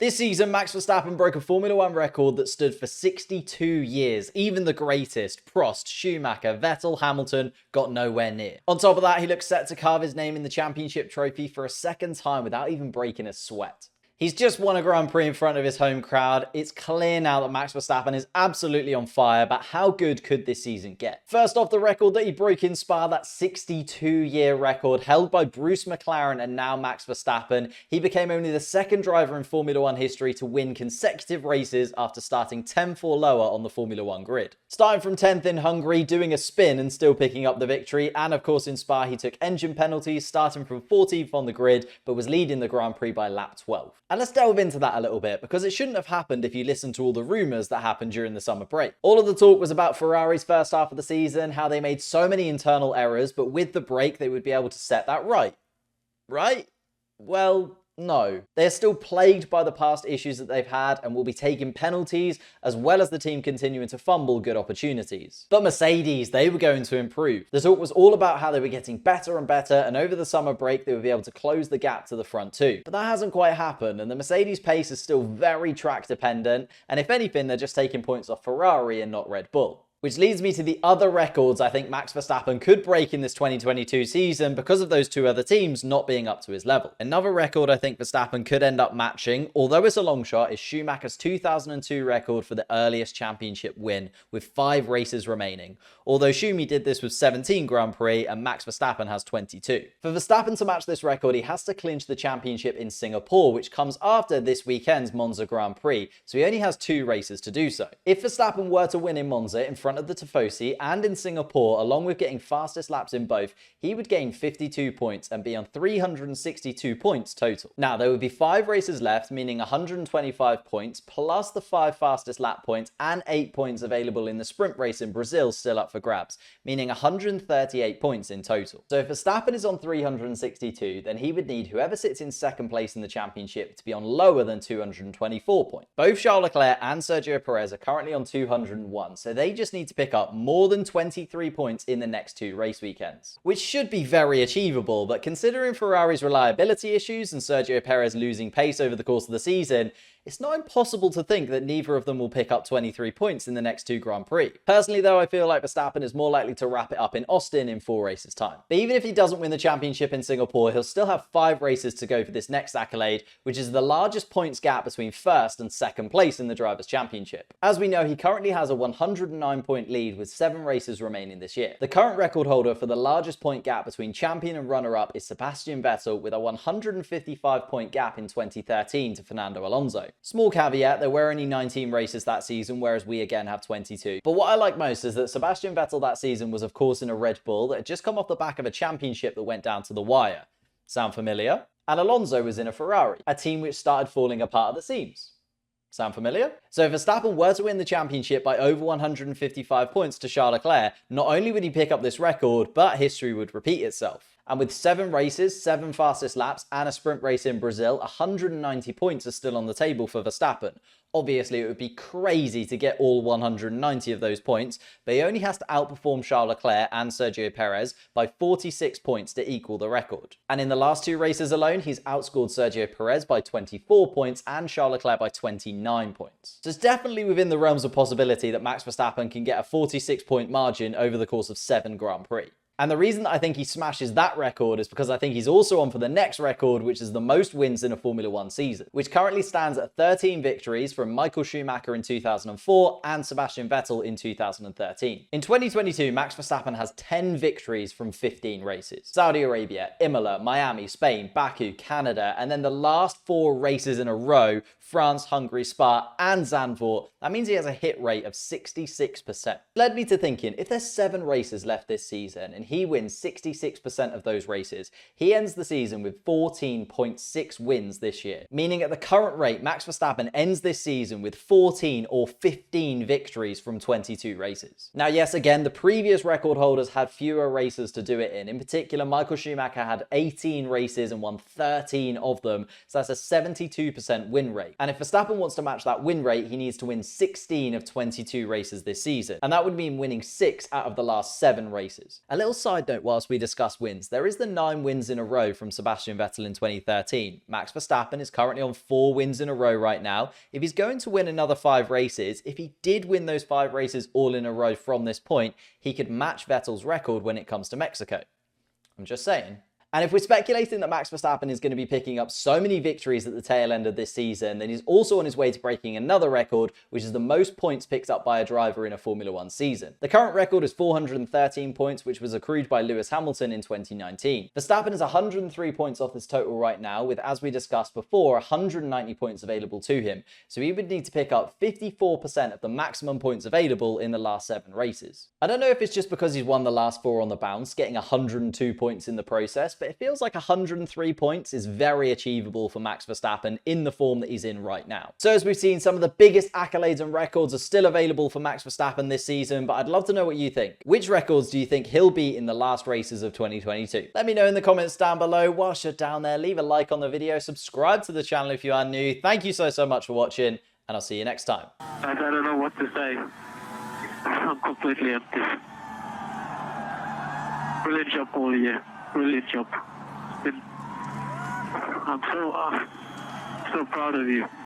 This season, Max Verstappen broke a Formula 1 record that stood for 62 years. Even the greatest, Prost, Schumacher, Vettel, Hamilton, got nowhere near. On top of that, he looks set to carve his name in the championship trophy for a second time without even breaking a sweat. He's just won a Grand Prix in front of his home crowd. It's clear now that Max Verstappen is absolutely on fire, but how good could this season get? First off, the record that he broke in Spa, that 62-year record held by Bruce McLaren and now Max Verstappen. He became only the second driver in Formula 1 history to win consecutive races after starting 10th or lower on the Formula 1 grid. Starting from 10th in Hungary, doing a spin and still picking up the victory, and of course in Spa he took engine penalties, starting from 14th on the grid, but was leading the Grand Prix by lap 12. And let's delve into that a little bit, because it shouldn't have happened if you listen to all the rumours that happened during the summer break. All of the talk was about Ferrari's first half of the season, how they made so many internal errors, but with the break they would be able to set that right. Right? Well, no. They're still plagued by the past issues that they've had and will be taking penalties, as well as the team continuing to fumble good opportunities. But Mercedes, they were going to improve. The talk was all about how they were getting better and better, and over the summer break they would be able to close the gap to the front too. But that hasn't quite happened, and the Mercedes pace is still very track dependent, and if anything they're just taking points off Ferrari and not Red Bull. Which leads me to the other records I think Max Verstappen could break in this 2022 season because of those two other teams not being up to his level. Another record I think Verstappen could end up matching, although it's a long shot, is Schumacher's 2002 record for the earliest championship win with 5 races remaining. Although Schumi did this with 17 Grand Prix and Max Verstappen has 22. For Verstappen to match this record, he has to clinch the championship in Singapore, which comes after this weekend's Monza Grand Prix, so he only has 2 races to do so. If Verstappen were to win in Monza in front of the Tifosi and in Singapore, along with getting fastest laps in both, he would gain 52 points and be on 362 points total. Now, there would be 5 races left, meaning 125 points, plus the 5 fastest lap points and 8 points available in the sprint race in Brazil still up for grabs, meaning 138 points in total. So if Verstappen is on 362, then he would need whoever sits in second place in the championship to be on lower than 224 points. Both Charles Leclerc and Sergio Perez are currently on 201, so they just need to pick up more than 23 points in the next 2 race weekends, which should be very achievable, but considering Ferrari's reliability issues and Sergio Perez losing pace over the course of the season, it's not impossible to think that neither of them will pick up 23 points in the next 2 Grand Prix. Personally though, I feel like Verstappen is more likely to wrap it up in Austin in 4 races time. But even if he doesn't win the championship in Singapore, he'll still have 5 races to go for this next accolade, which is the largest points gap between first and second place in the Drivers' Championship. As we know, he currently has a 109-point lead with 7 races remaining this year. The current record holder for the largest point gap between champion and runner-up is Sebastian Vettel with a 155-point gap in 2013 to Fernando Alonso. Small caveat, there were only 19 races that season, whereas we again have 22. But what I like most is that Sebastian Vettel that season was of course in a Red Bull that had just come off the back of a championship that went down to the wire. Sound familiar? And Alonso was in a Ferrari, a team which started falling apart at the seams. Sound familiar? So if Verstappen were to win the championship by over 155 points to Charles Leclerc, not only would he pick up this record, but history would repeat itself. And with 7 races, 7 fastest laps, and a sprint race in Brazil, 190 points are still on the table for Verstappen. Obviously, it would be crazy to get all 190 of those points, but he only has to outperform Charles Leclerc and Sergio Perez by 46 points to equal the record. And in the last 2 races alone, he's outscored Sergio Perez by 24 points and Charles Leclerc by 29 points. So it's definitely within the realms of possibility that Max Verstappen can get a 46-point margin over the course of 7 Grand Prix. And the reason that I think he smashes that record is because I think he's also on for the next record, which is the most wins in a Formula 1 season, which currently stands at 13 victories from Michael Schumacher in 2004 and Sebastian Vettel in 2013. In 2022, Max Verstappen has 10 victories from 15 races. Saudi Arabia, Imola, Miami, Spain, Baku, Canada, and then the last 4 races in a row, France, Hungary, Spa, and Zandvoort. That means he has a hit rate of 66%. Led me to thinking, if there's 7 races left this season and he wins 66% of those races, he ends the season with 14.6 wins this year. Meaning at the current rate, Max Verstappen ends this season with 14 or 15 victories from 22 races. Now, yes, again, the previous record holders had fewer races to do it in. In particular, Michael Schumacher had 18 races and won 13 of them, so that's a 72% win rate. And if Verstappen wants to match that win rate, he needs to win 16 of 22 races this season. And that would mean winning 6 out of the last 7 races. A little little side note whilst we discuss wins, there is the 9 wins in a row from Sebastian Vettel in 2013. Max Verstappen is currently on 4 wins in a row right now. If he's going to win another 5 races, if he did win those 5 races all in a row from this point, he could match Vettel's record when it comes to Mexico. I'm just saying. And if we're speculating that Max Verstappen is going to be picking up so many victories at the tail end of this season, then he's also on his way to breaking another record, which is the most points picked up by a driver in a Formula 1 season. The current record is 413 points, which was accrued by Lewis Hamilton in 2019. Verstappen is 103 points off this total right now, with, as we discussed before, 190 points available to him. So he would need to pick up 54% of the maximum points available in the last 7 races. I don't know if it's just because he's won the last 4 on the bounce, getting 102 points in the process, but it feels like 103 points is very achievable for Max Verstappen in the form that he's in right now. So as we've seen, some of the biggest accolades and records are still available for Max Verstappen this season, but I'd love to know what you think. Which records do you think he'll beat in the last races of 2022? Let me know in the comments down below. Whilst you're down there, leave a like on the video, subscribe to the channel if you are new. Thank you so much for watching, and I'll see you next time. I don't know what to say. I'm completely empty. Brilliant job all year. Brilliant job. I'm so proud of you.